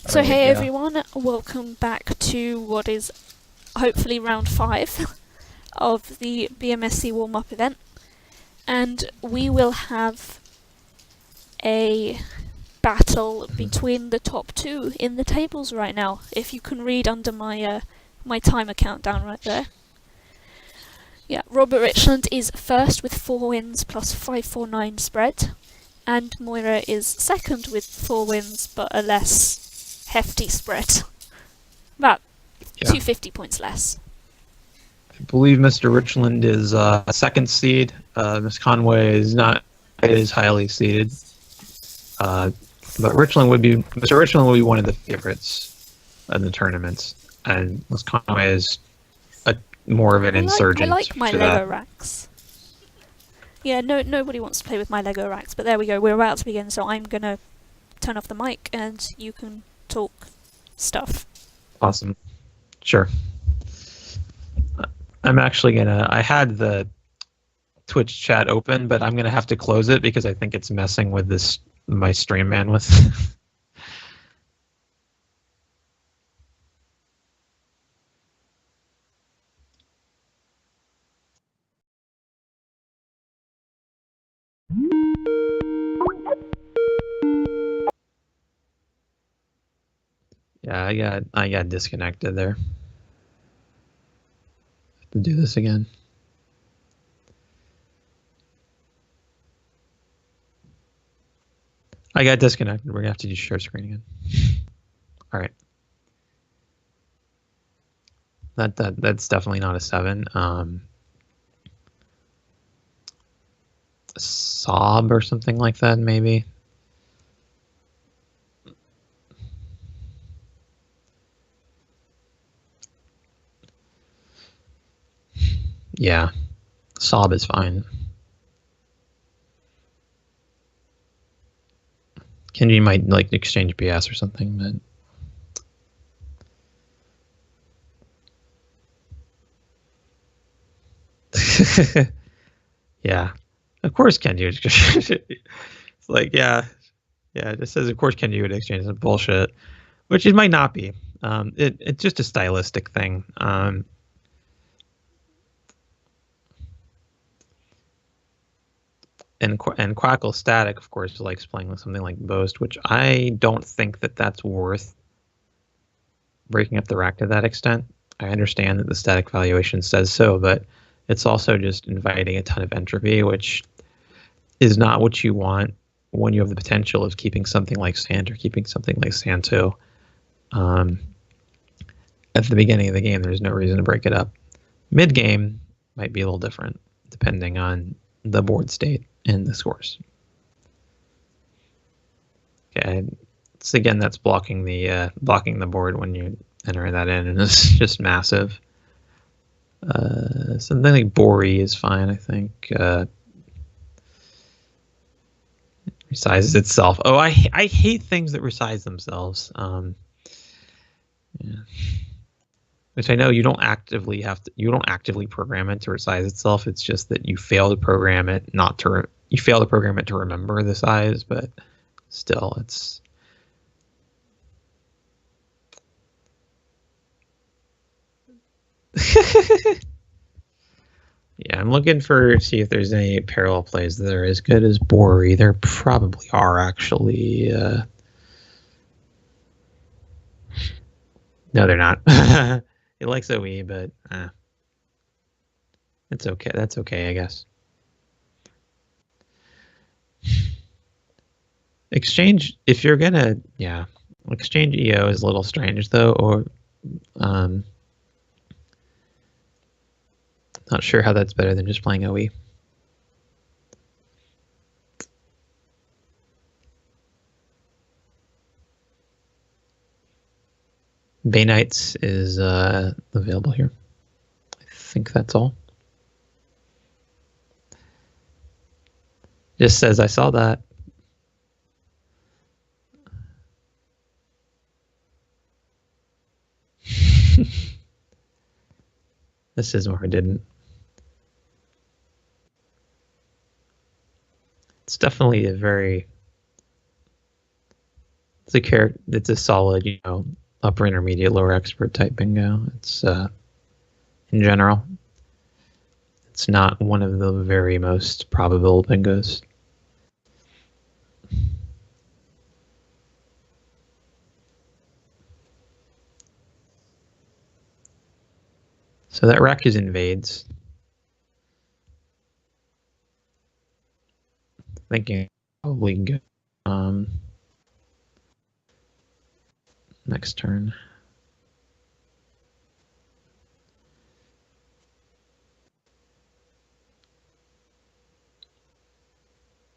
So hey Yeah. everyone, welcome back to what is hopefully round 5 of the BMSC warm-up event, and we will have a battle between the top two in the tables right now, if you can read under my timer countdown right there. Yeah, Robert Richland is first with 4 wins plus 549 spread, and Moira is second with 4 wins but a less hefty spread. About 250 points less. I believe Mr. Richland is second seed. Miss Conway is not as highly seeded. But Mr. Richland would be one of the favorites in the tournaments, and Miss Conway is more of an insurgent. I like my Lego racks. Yeah, nobody wants to play with my Lego racks, but there we go. We're about to begin, so I'm gonna turn off the mic and you can talk stuff. Awesome. Sure. I'm actually gonna. I had the Twitch chat open, but I'm gonna have to close it because I think it's messing with my stream bandwidth. Yeah, I got disconnected there. Have to do this again. I got disconnected. We're gonna have to do share screen again. All right. That's definitely not a 7. Sob or something like that, maybe. Yeah, sob is fine. Kenji might like exchange BS or something, but yeah, of course Kenji would exchange. It's like yeah, it just says of course Kenji would exchange. It's bullshit, which it might not be. It's just a stylistic thing. And Quackle Static, of course, likes playing with something like Boast, which I don't think that's worth breaking up the rack to that extent. I understand that the static valuation says so, but it's also just inviting a ton of entropy, which is not what you want when you have the potential of keeping something like Sand or keeping something like Sand 2. At the beginning of the game, there's no reason to break it up. Mid-game might be a little different, depending on the board state and the scores. Okay, so again, that's blocking the board when you enter that in, and it's just massive. Something like Bori is fine, I think. Resizes itself. Oh, I hate things that resize themselves. Yeah. Which I know you don't actively program it to resize itself. It's just that you fail to program it to remember the size, but still, it's. Yeah, I'm looking see if there's any parallel plays that are as good as Bori. There probably are, actually. No, they're not. It likes OE, but it's okay. That's okay, I guess. Exchange, if you're gonna, exchange EO is a little strange though, or not sure how that's better than just playing OE. Bay Knights is available here. I think that's all. Just says I saw that. This is where I didn't. It's definitely It's a solid, you know, upper intermediate, lower expert type bingo. It's in general, it's not one of the very most probable bingos. So that rack is invades. Thinking probably good. Next turn.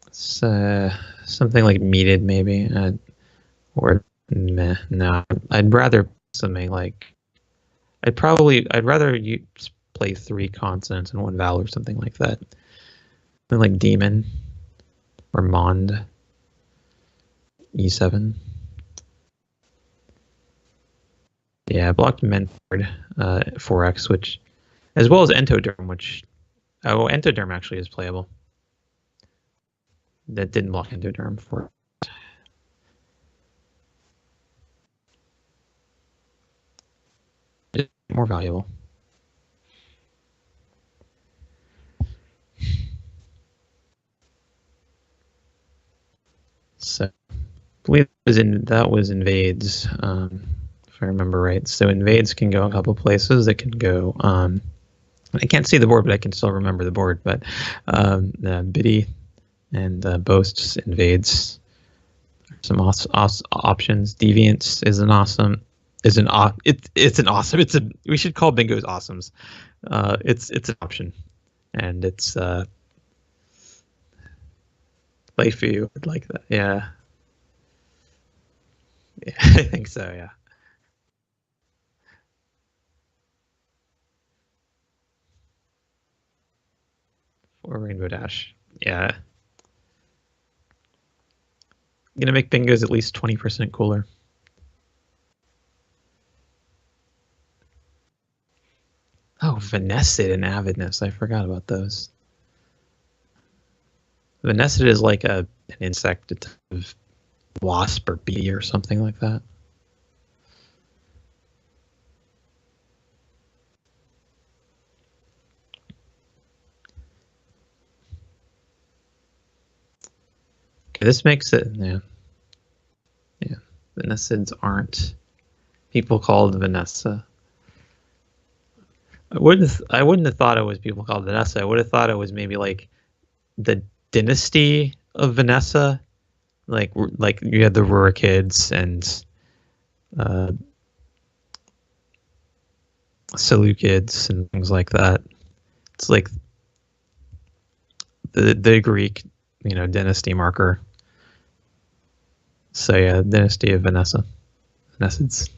It's something like meted maybe, or meh. No, I'd rather something like I'd rather you play 3 consonants and 1 vowel or something like that. Something like demon or mond. E7. Yeah, blocked Menford 4x, which, as well as Entoderm, which, Entoderm actually is playable. That didn't block Entoderm for. It's more valuable. So, I believe that was invades, if I remember right. So invades can go a couple places. It can go. I can't see the board, but I can still remember the board. But Biddy and Boasts invades. Some options. Deviants is an awesome. It's an awesome. We should call bingos awesomes. It's an option, and it's Playfew would like that. Yeah. Yeah, I think so. Yeah. Or Rainbow Dash. Yeah. Gonna make bingos at least 20% cooler. Oh, Venested and Avidness. I forgot about those. Venested is like an insect, a type of wasp or bee or something like that. Okay, this makes it, yeah. Yeah. Venesids aren't people called Vanessa. I wouldn't have thought it was people called Vanessa. I would have thought it was maybe like the dynasty of Vanessa. Like you had the Rurikids and Seleucids and things like that. It's like the Greek, dynasty marker. So yeah, dynasty of Vanessa. Vanessids.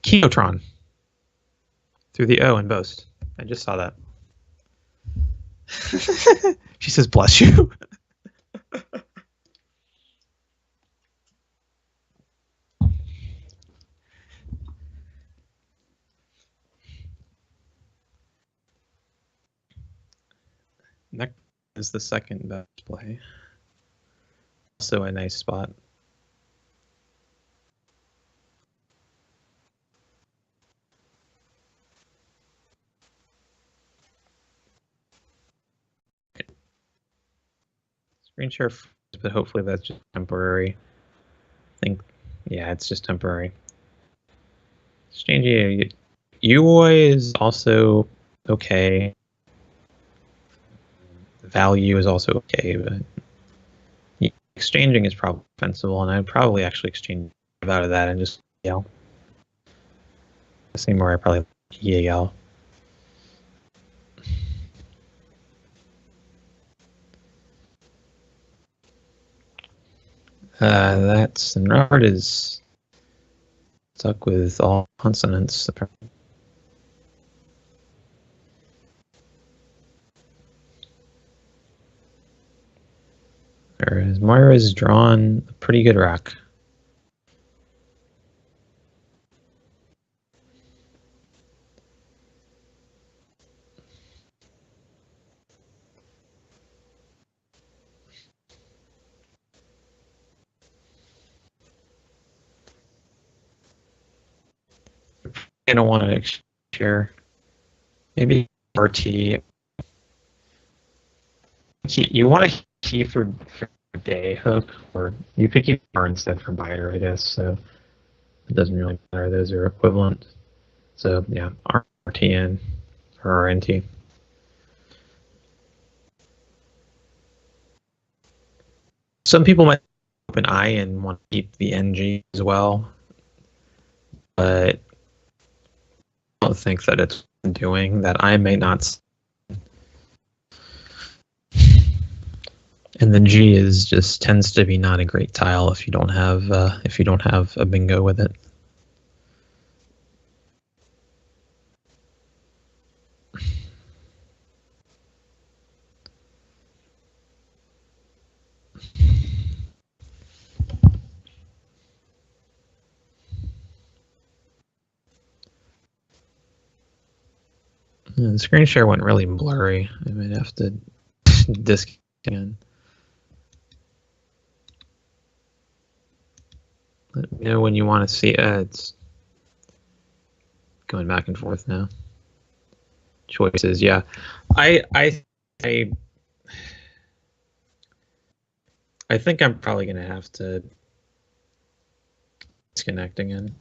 Kinotron. Through the O in Boast. I just saw that. She says, bless you. Next is the second best play. Also a nice spot. Screen share, but hopefully that's just temporary. I think, yeah, it's just temporary. Exchanging Uoi is also okay. Value is also okay, but exchanging is probably defensible, and I'd probably actually exchange out of that and just yell. The same where I probably yell. That Sinrard is stuck with all consonants. Whereas Moira has drawn a pretty good rack. don't want to share. Maybe RT. You want to keep for day hook, or you could keep R instead for biter, I guess. So it doesn't really matter. Those are equivalent. So yeah, RTN or RNT. Some people might open I and want to keep the NG as well, but I don't think that it's doing that. I may not. And the G is just tends to be not a great tile if you don't have a bingo with it. Yeah, the screen share went really blurry. I might have to disc again. Let me know when you want to see it. It's going back and forth now. Choices, yeah. I think I'm probably gonna have to disconnect again.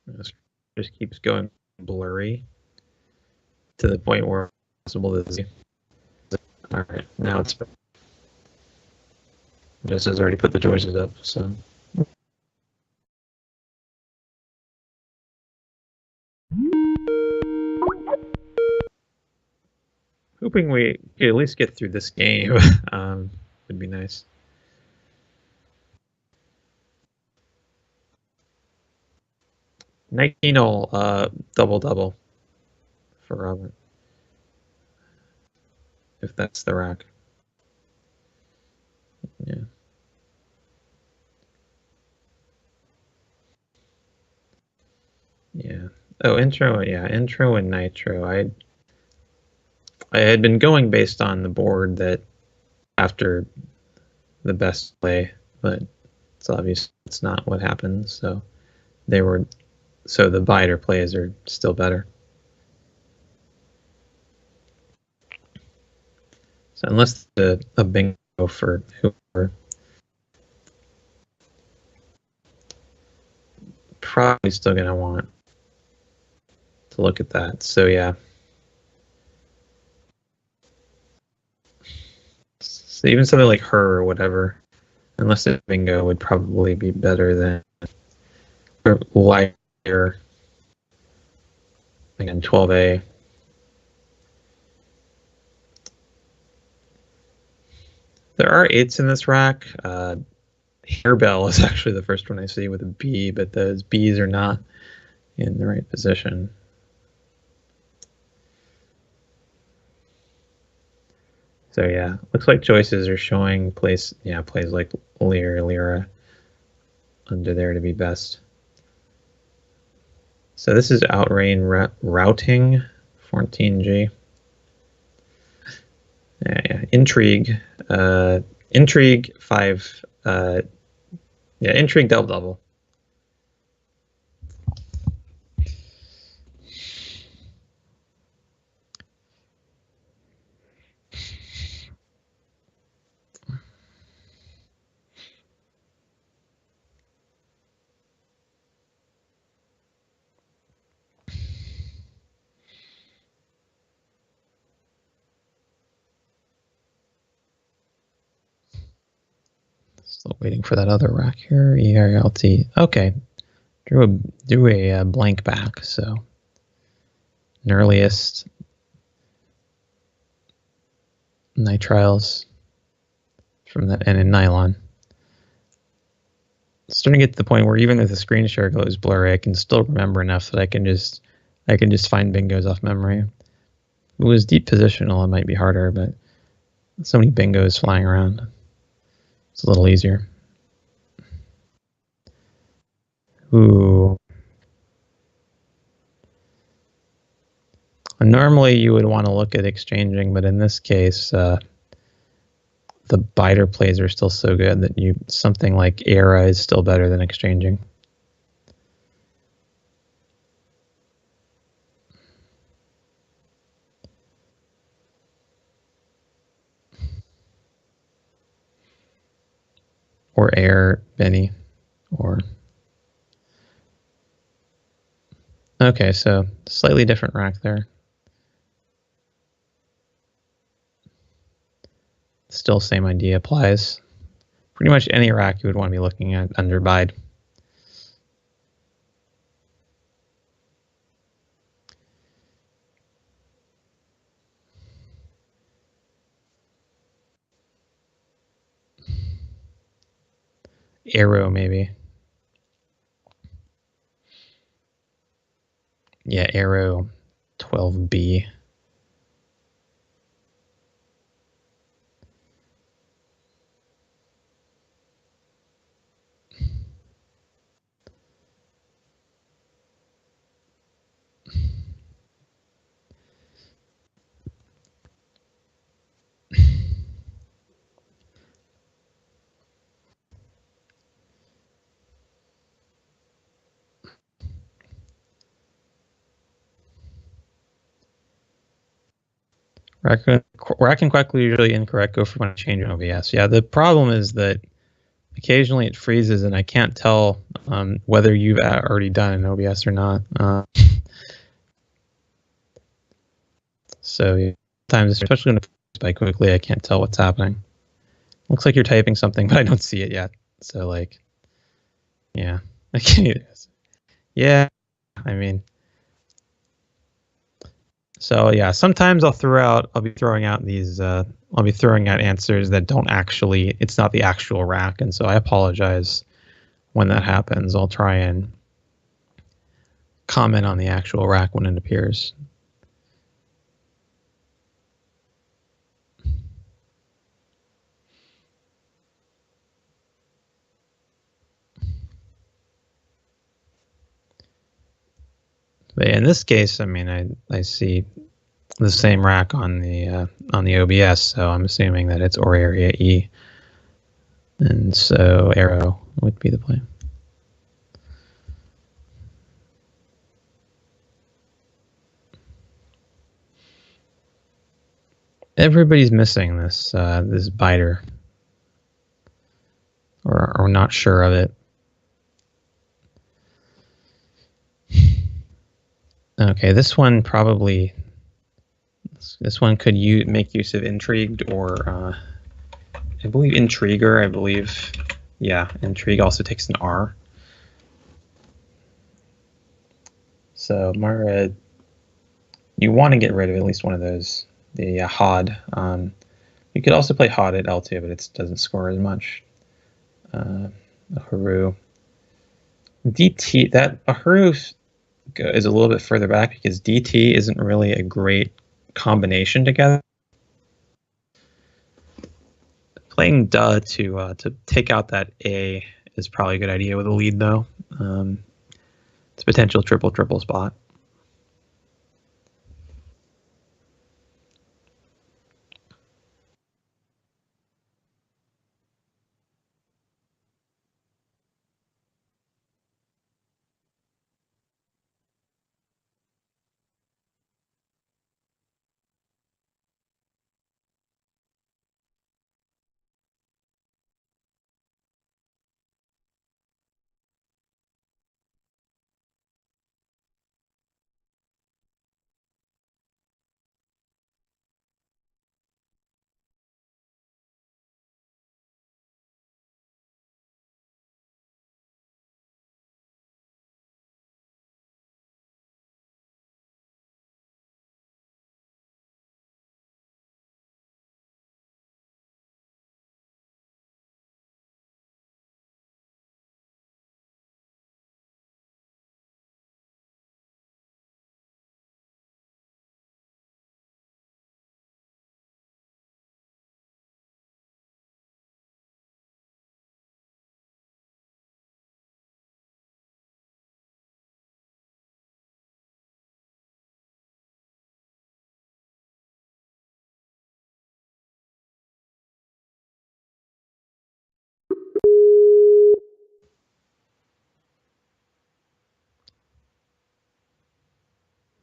This just keeps going blurry to the point where it's possible to see. All right, now it's just has already put the choices up, so. Hoping we at least get through this game would be nice. Double for Robert, if that's the rack. Yeah. Yeah. Oh, intro. Yeah, intro and nitro. I had been going based on the board that after the best play, but it's obvious it's not what happened. So the biter plays are still better. So unless a bingo for whoever, probably still gonna want to look at that. So yeah. So even something like her or whatever, unless it's bingo, would probably be better than lighter. Again, 12A. There are 8s in this rack. Hairbell is actually the first one I see with a B, but those Bs are not in the right position. So yeah, looks like choices are showing plays like Lyra under there to be best. So this is outrain routing 14G. Yeah, intrigue 5. Yeah, intrigue double. Still waiting for that other rack here. ERLT. Okay, drew a blank back. So an earliest nitriles from that, and in nylon. It's starting to get to the point where even if the screen share goes blurry, I can still remember enough that I can just find bingos off memory. If it was deep positional, it might be harder, but so many bingos flying around. It's a little easier. Ooh. Normally, you would want to look at exchanging, but in this case, the biter plays are still so good that something like era is still better than exchanging. Or air Benny, or okay, so slightly different rack there. Still same idea applies. Pretty much any rack you would want to be looking at under bide. Arrow maybe. Yeah, arrow 12B. Rack and quack are usually incorrect. Go for when I change an OBS. Yeah, the problem is that occasionally it freezes and I can't tell whether you've already done an OBS or not. So sometimes, especially when it freezes by quickly, I can't tell what's happening. Looks like you're typing something, but I don't see it yet. So like, yeah, I can't. Yeah, I mean, so yeah, sometimes I'll be throwing out these, I'll be throwing out answers that don't actually, it's not the actual rack, and so I apologize when that happens. I'll try and comment on the actual rack when it appears. But in this case, I mean, I see the same rack on the OBS, so I'm assuming that it's or area E, and so arrow would be the play. Everybody's missing this this biter, or not sure of it. Okay, this one probably. This one could make use of intrigued or I believe intriguer. I believe, yeah, intrigue also takes an R. So Moira, you want to get rid of at least one of those. The Hod. You could also play Hod at L2, but it doesn't score as much. Haru. DT, that Haru is a little bit further back because DT isn't really a great combination together. Playing duh to take out that A is probably a good idea with a lead, though. It's a potential triple spot.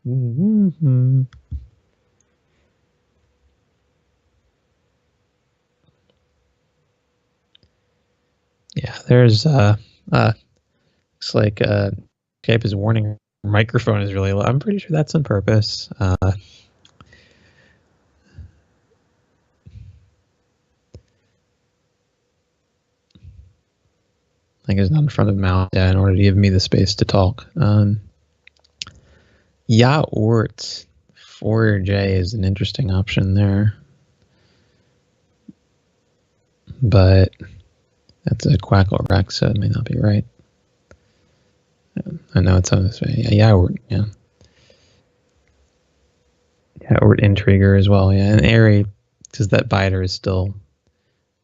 Mm-hmm. Yeah, there's looks like Skype is warning her microphone is really low. I'm pretty sure that's on purpose. I think it's not in front of mouth, yeah, in order to give me the space to talk. Yeah, Ort 4J is an interesting option there, but that's a Quackle Rex, so it may not be right. I know it's on this way. Yeah, Ort, yeah. Yeah, Ort Intriguer as well, yeah. And Airy, because that biter is still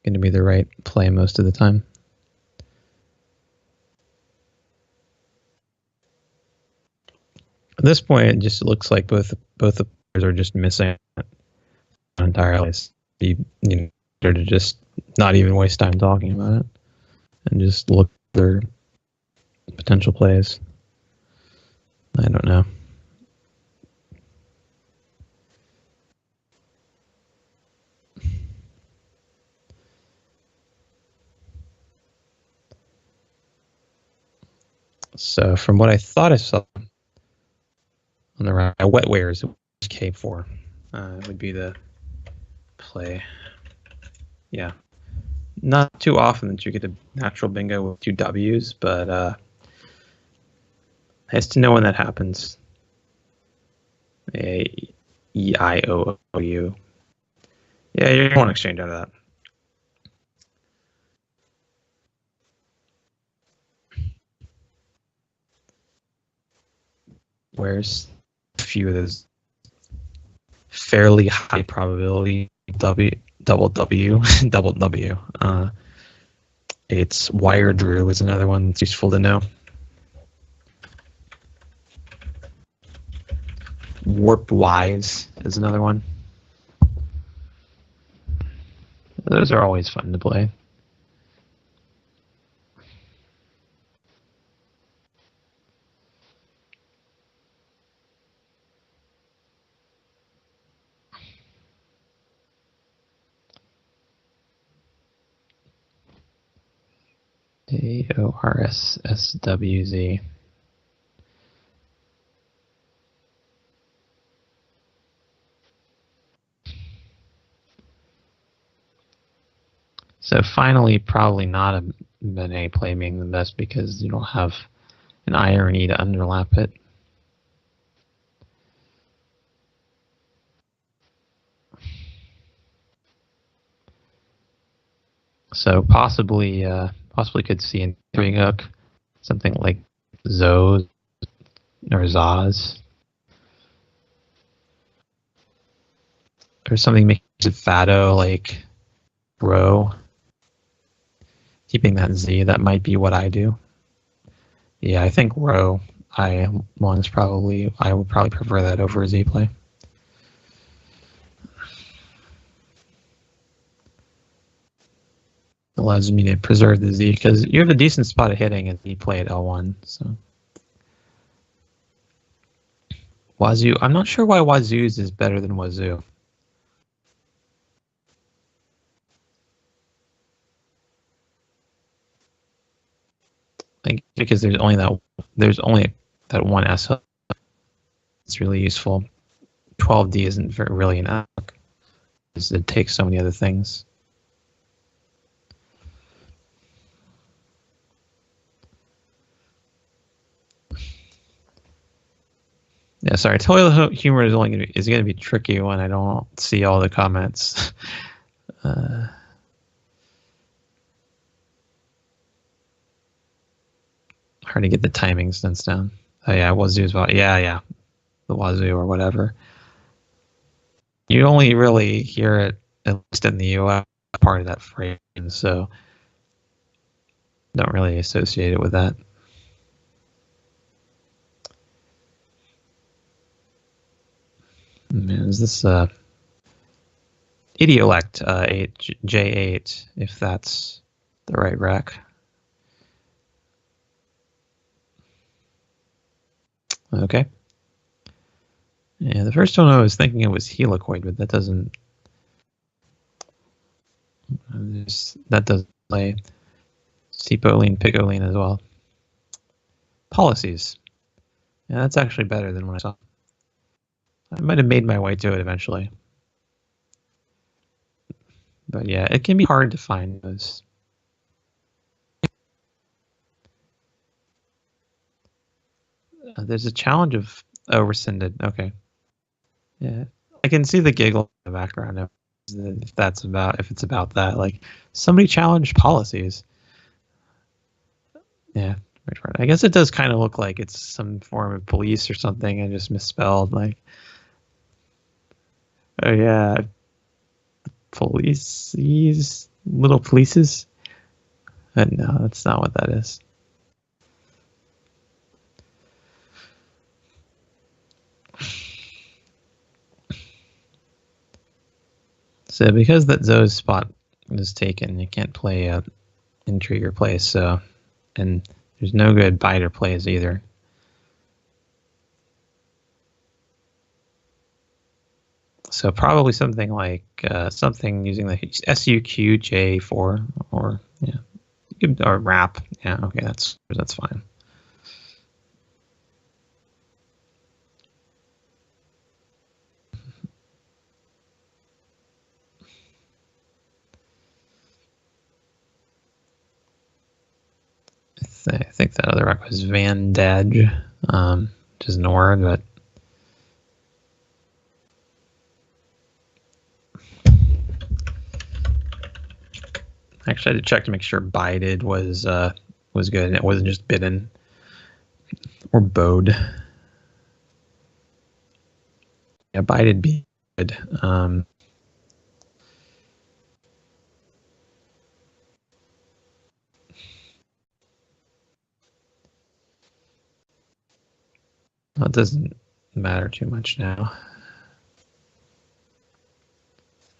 going to be the right play most of the time. At this point, it just looks like both the players are just missing it entirely. You know, better to just not even waste time talking about it and just look at their potential plays. I don't know. So from what I thought I saw on the right, wet wares K4 would be the play. Yeah, not too often that you get a natural bingo with two W's, but nice to know when that happens. A-E-I-O-U. Yeah, you want to exchange out of that. Where's a few of those fairly high probability double W. It's Wire Drew is another one that's useful to know. Warp Wise is another one. Those are always fun to play. AORSSWZ. So finally, probably not a Benet play being the best because you don't have an irony to underlap it. So possibly could see an three hook, something like Zoz or Zaz, or something making it Fado like Row. Keeping that Z, that might be what I do. Yeah, I think Row I would probably prefer that over Z play. Allows me to preserve the Z because you have a decent spot of hitting at Z play at L1. So Wazoo, I'm not sure why Wazoo's is better than Wazoo. I think because there's only that one S hook. It's really useful. 12D isn't really an hook because it takes so many other things. Yeah, sorry. Toilet humor is going to be tricky when I don't see all the comments. Hard to get the timing sense down. Oh yeah, Wazoo as well. Yeah, the Wazoo or whatever. You only really hear it at least in the U.S. part of that phrase, so don't really associate it with that. Man, is this Idiolect 8J8 if that's the right rack? Okay. Yeah, the first one I was thinking it was helicoid, but that doesn't. That doesn't play cepoline, picoline as well. Policies. Yeah, that's actually better than what I saw. I might have made my way to it eventually. But yeah, it can be hard to find those. There's a challenge of rescinded. Okay. Yeah, I can see the giggle in the background if it's about that. Like somebody challenged policies. Yeah, I guess it does kind of look like it's some form of police or something and just misspelled. Like, oh yeah, policies, little polices. No, that's not what that is. So because that Zoe's spot is taken, you can't play a intrigue plays. So, and there's no good biter plays either. So probably something like something using the SUQJ4 or yeah, or wrap. Yeah, okay, that's fine. I think that other rock was Van Daj, which is Nord, but actually I had to check to make sure bided was good and it wasn't just bidden or bowed. Yeah, bided be good. Well, it doesn't matter too much now.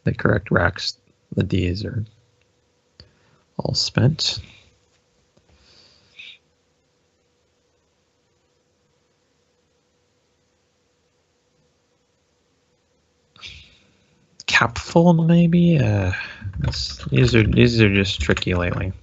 The correct racks, the Ds are all spent. Capful maybe. These are just tricky lately.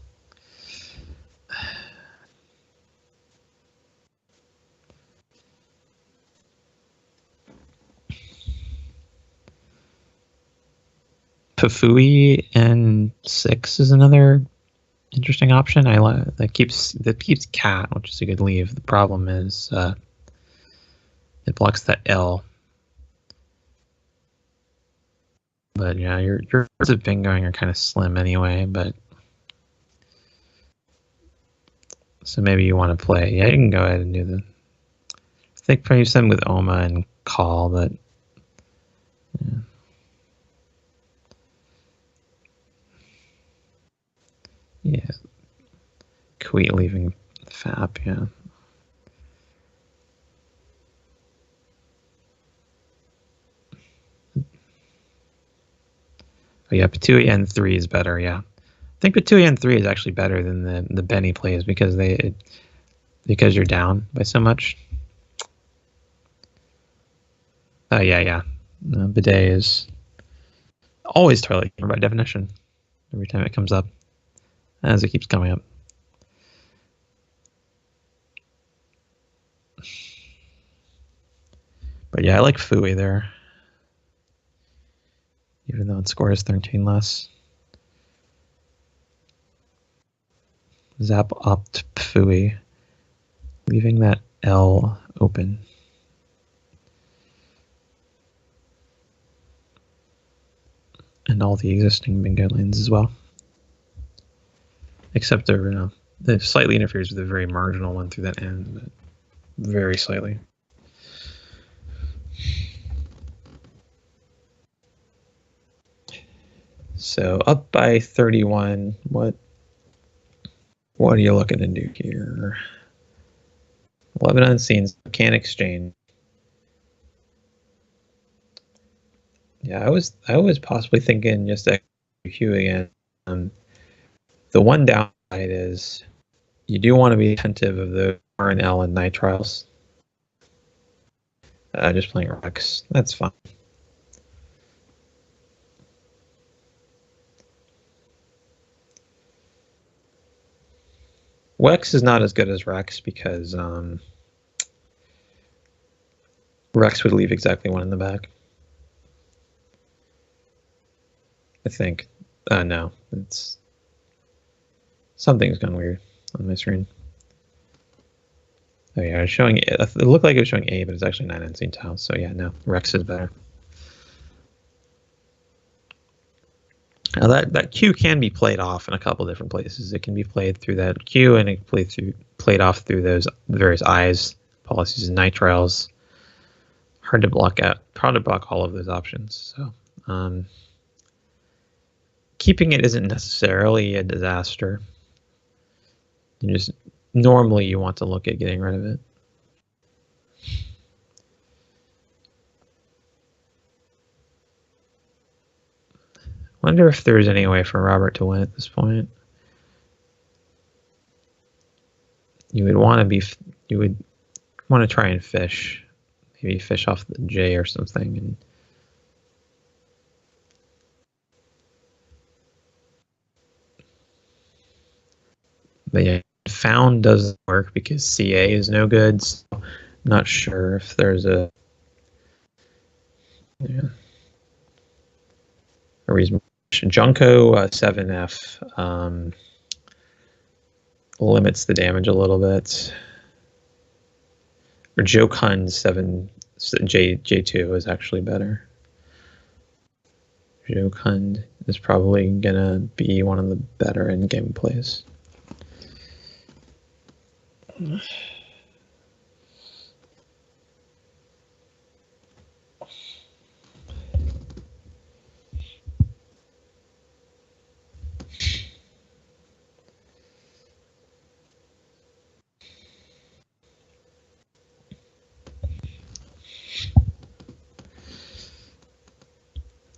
Pafui and 6 is another interesting option. I like that keeps cat, which is a good leave. The problem is it blocks that L. But yeah, your odds of bingoing are kind of slim anyway. But so maybe you want to play. Yeah, you can go ahead and do the. I think probably some with Oma and call, but yeah. Yeah, Queen leaving FAP, yeah. Oh yeah, Patui N3 is better, yeah. I think Patui N3 is actually better than the Benny plays because because you're down by so much. Oh yeah. Bidet is always toilet humor by definition. Every time it comes up, as it keeps coming up. But yeah, I like Fui there. Even though it scores 13 less. Zap opt Fui. Leaving that L open. And all the existing bingo lanes as well. Except it slightly interferes with a very marginal one through that end, but very slightly. So up by 31. What are you looking to do here? 11 unseens, can't exchange. Yeah, I was possibly thinking just Q again. The one downside is you do want to be attentive of the R and L and nitriles. Just playing Rex. That's fine. Wex is not as good as Rex because Rex would leave exactly one in the back. I think. No, it's something's gone weird on my screen. Oh yeah, it's showing. It looked like it was showing A, but it's actually 9 unseen tiles. So yeah, no, Rex is better. Now that Q can be played off in a couple different places. It can be played through that Q, and it can be played off through those various eyes, policies, and nitriles. Hard to block out. Hard to block all of those options. So keeping it isn't necessarily a disaster. You just normally you want to look at getting rid of it. Wonder if there's any way for Robert to win at this point. You would want to try and fish, maybe fish off the J or something. And but yeah, found doesn't work because CA is no good. So I'm not sure if there's a reason. Junko 7F limits the damage a little bit. Or Jokun J2 is actually better. Jokun is probably gonna be one of the better in-game plays.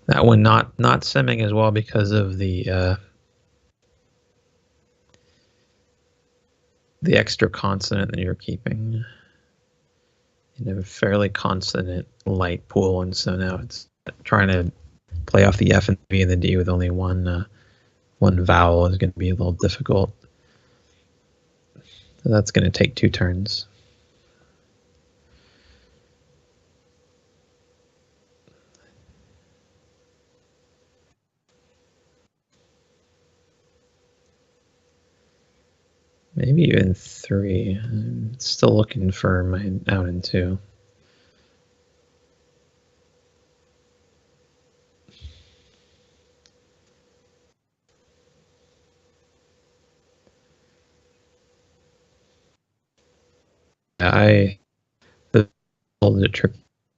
That one not simming as well because of the extra consonant that you're keeping. You have a fairly consonant light pool, and so now it's trying to play off the F and the B and the D with only one vowel is going to be a little difficult. So that's going to take 2 turns. Maybe even 3. I'm still looking for my out and 2. The trick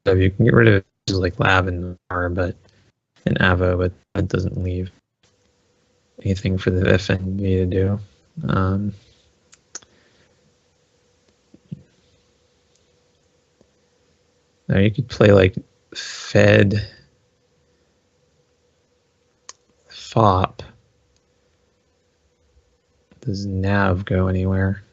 of you can get rid of it like Lab and R, but an Avo, but that doesn't leave anything for the F and V to do. Now you could play like Fed, Fop. Does Nav go anywhere?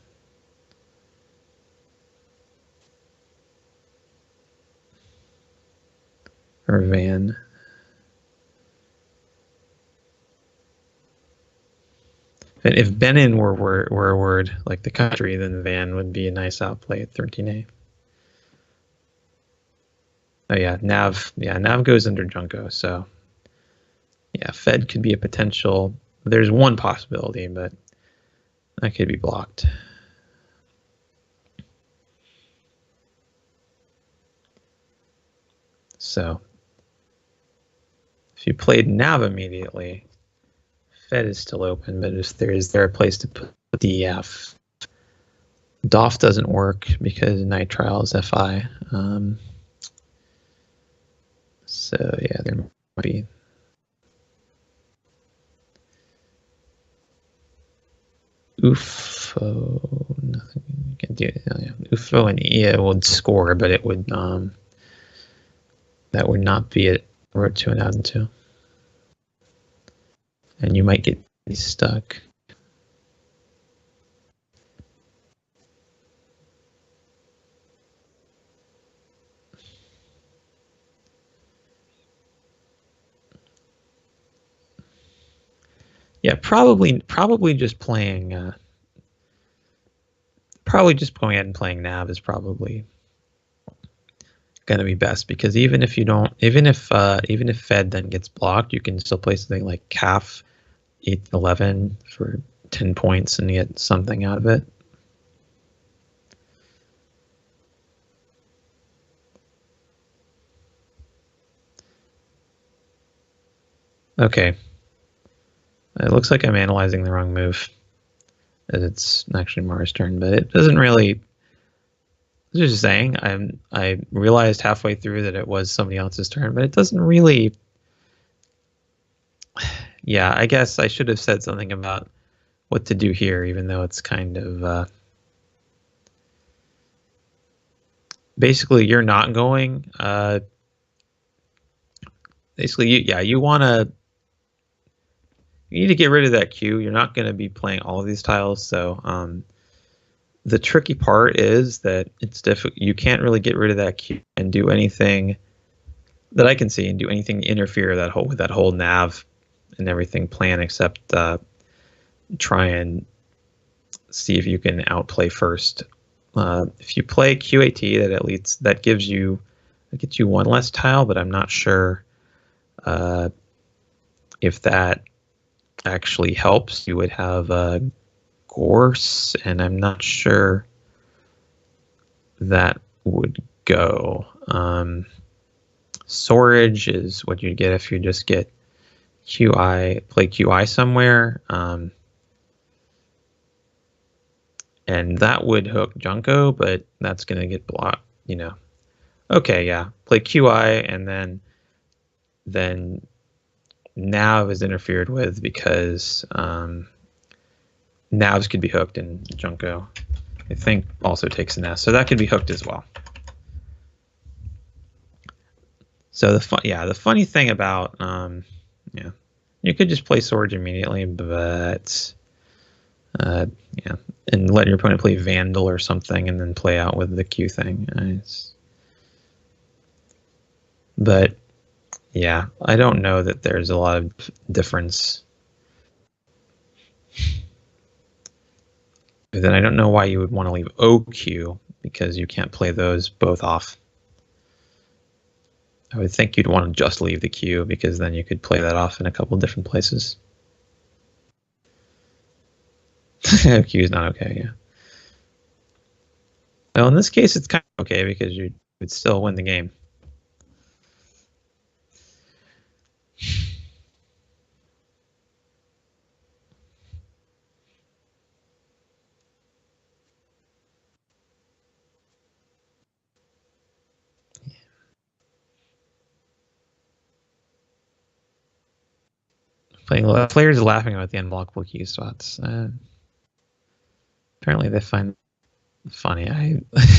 Or Van? And if Benin were a word like the country, then Van would be a nice outplay at 13A. Oh yeah, Nav. Yeah, Nav goes under Junko. So yeah, Fed could be a potential. There's one possibility, but that could be blocked. So if you played Nav immediately, Fed is still open, but is there a place to put DF? DOF doesn't work because nitrile is FI. So yeah, there might be. UFO, nothing you can do. Oh, yeah. UFO and EA would score, but it would that would not be it. Row 2 and out and 2, and you might get stuck. Yeah, probably just playing. Probably just going ahead and playing nav is probably going to be best, because even if Fed then gets blocked, you can still play something like Calf 8-11 for 10 points and get something out of it. Okay. It looks like I'm analyzing the wrong move. It's actually Moira's turn, but it doesn't really. I was just saying, I realized halfway through that it was somebody else's turn, but it doesn't really. Yeah, I guess I should have said something about what to do here, even though it's kind of basically you're not going. Basically, you want to. You need to get rid of that queue. You're not going to be playing all of these tiles, so the tricky part is that it's difficult. You can't really get rid of that queue and do anything that I can see, and do anything to interfere with that whole nav and everything plan, except try and see if you can outplay first. If you play QAT, that at least gets you one less tile, but I'm not sure if that actually helps. You would have Gorse, and I'm not sure that would go. Storage is what you get if you just get play QI somewhere, and that would hook Junko, but that's going to get blocked. Okay, yeah, play QI, and then Nav is interfered with because Navs could be hooked, and Junko, I think, also takes a nest, so that could be hooked as well. So the funny thing about you could just play Swords immediately, but and let your opponent play Vandal or something, and then play out with the Q thing. But yeah, I don't know that there's a lot of difference. But then I don't know why you would want to leave OQ, because you can't play those both off. I would think you'd want to just leave the Q, because then you could play that off in a couple different places. Q is not okay, yeah. Well, in this case, it's kind of okay, because you would still win the game. Players are laughing about the unblockable Q spots. Apparently they find it funny.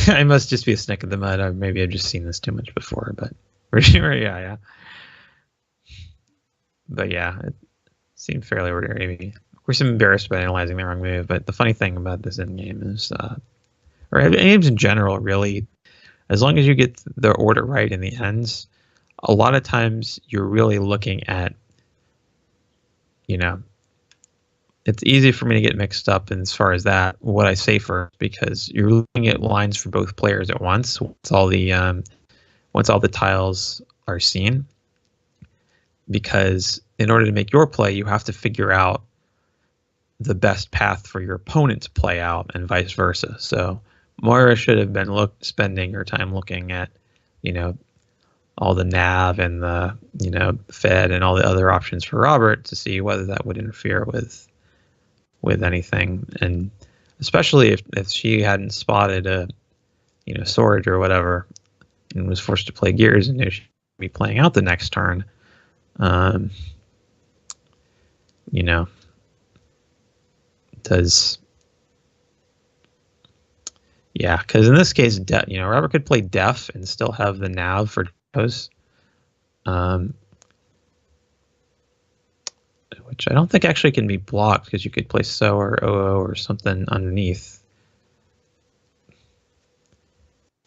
I must just be a snake of the mud, or maybe I've just seen this too much before, but yeah. But yeah, it seemed fairly ordinary. Of course, I'm embarrassed by analyzing the wrong move, but the funny thing about this endgame is, or games in general, really, as long as you get the order right in the ends, a lot of times you're really looking at, it's easy for me to get mixed up as far as that, what I say first, because you're looking at lines for both players at once. Once all the tiles are seen, because in order to make your play, you have to figure out the best path for your opponent to play out, and vice versa. So Moira should have been spending her time looking at, all the nav and the, Fed and all the other options for Robert, to see whether that would interfere with anything. And especially if she hadn't spotted a, Sword or whatever, and was forced to play Gears, and knew she'd be playing out the next turn, because in this case, Robert could play Def and still have the nav for those, which I don't think actually can be blocked, because you could play So or OO or something underneath.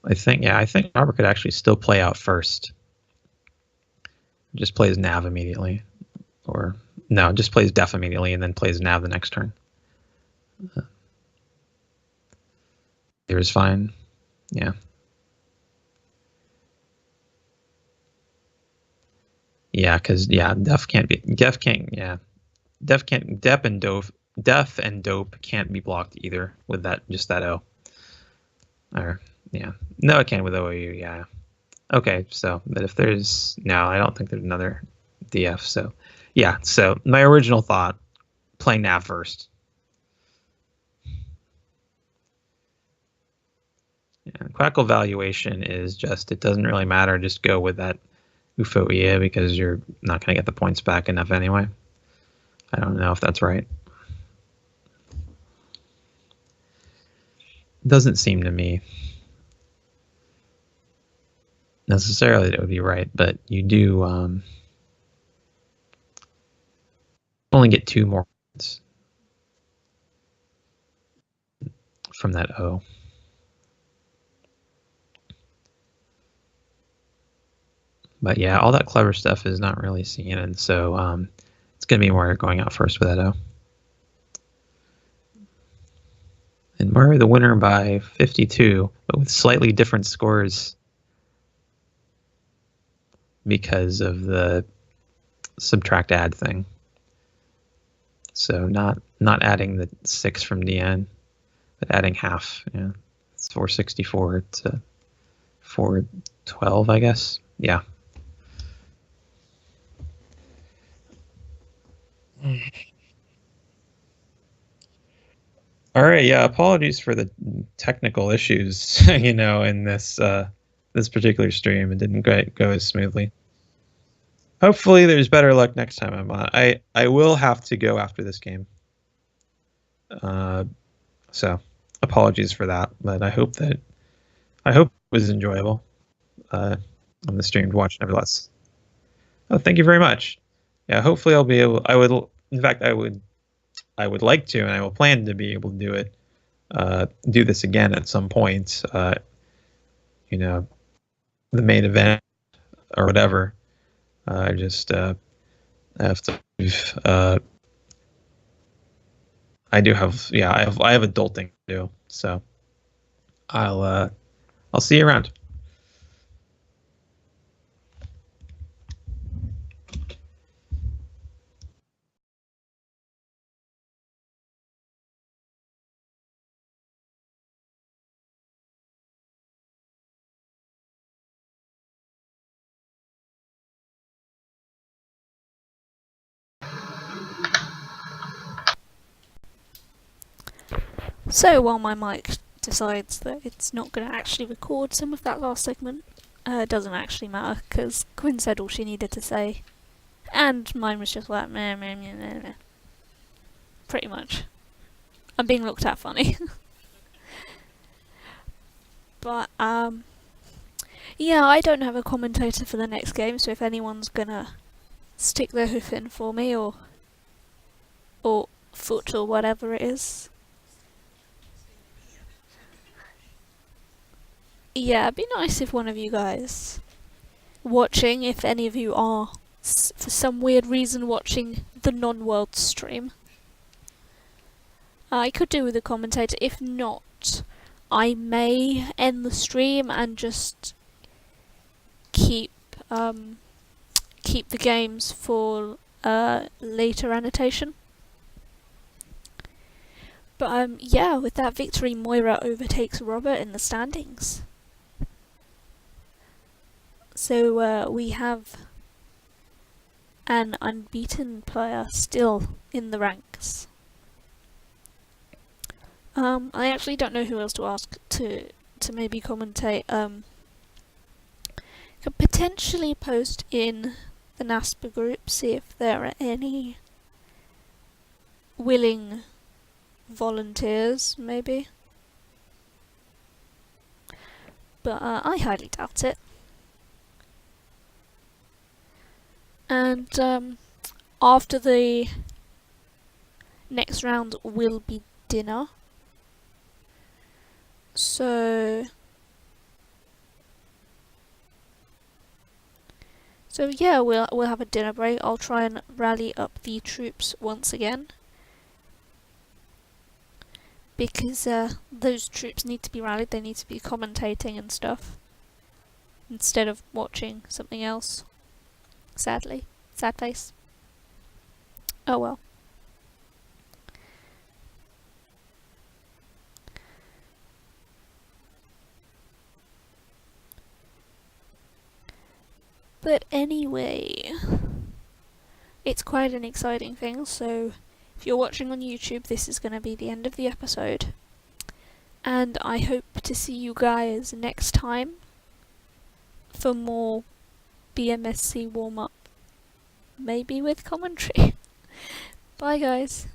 I think Robert could actually still play out first. Just plays nav immediately, or No, just plays def immediately and then plays nav the next turn. There's fine. Yeah. Yeah, because def can't, def and dope can't be blocked either with just that O. Or yeah, no, it can with OU. Yeah. Okay, so but if there's no, I don't think there's another DF. So yeah, so my original thought, playing nav first. Yeah, Quackle valuation is just, it doesn't really matter. Just go with that UFO-EA because you're not going to get the points back enough anyway. I don't know if that's right. Doesn't seem to me necessarily that it would be right, but you do only get 2 more points from that O. But yeah, all that clever stuff is not really seen, and so it's going to be Moira going out first with that O. And Moira the winner by 52, but with slightly different scores because of the subtract add thing. So not adding the 6 from DN, but adding half. Yeah, it's 464 to 412, I guess. Yeah. All right. Yeah. Apologies for the technical issues, in this particular stream. It didn't go as smoothly. Hopefully, there's better luck next time I'm on. I will have to go after this game. So apologies for that, but I hope it was enjoyable on the stream to watch nevertheless. Oh, thank you very much. Yeah, hopefully I'll be able. In fact, I would like to, and I will plan to be able to do it. Do this again at some point. The main event or whatever. I just have to. I do have. Yeah, I have adulting to do. So I'll see you around. So while my mic decides that it's not going to actually record some of that last segment, it doesn't actually matter because Quinn said all she needed to say, and mine was just like meh, meh, meh, meh, meh. Pretty much. I'm being looked at funny. But yeah, I don't have a commentator for the next game, so if anyone's gonna stick their hoof in for me or foot or whatever it is. Yeah, it'd be nice if one of you guys watching, if any of you are for some weird reason watching the non-world stream, I could do with a commentator. If not, I may end the stream and just keep the games for later annotation. But yeah, with that victory, Moira overtakes Robert in the standings. So we have an unbeaten player still in the ranks. I actually don't know who else to ask to maybe commentate. Could potentially post in the NASPA group, see if there are any willing volunteers, maybe. But I highly doubt it. And after the next round will be dinner. So So yeah, we'll have a dinner break. I'll try and rally up the troops once again, because those troops need to be rallied. They need to be commentating and stuff instead of watching something else. Sadly, sad face. Oh well. But anyway, it's quite an exciting thing, so if you're watching on YouTube, this is going to be the end of the episode. And I hope to see you guys next time for more BMSC warm-up. Maybe with commentary. Bye guys.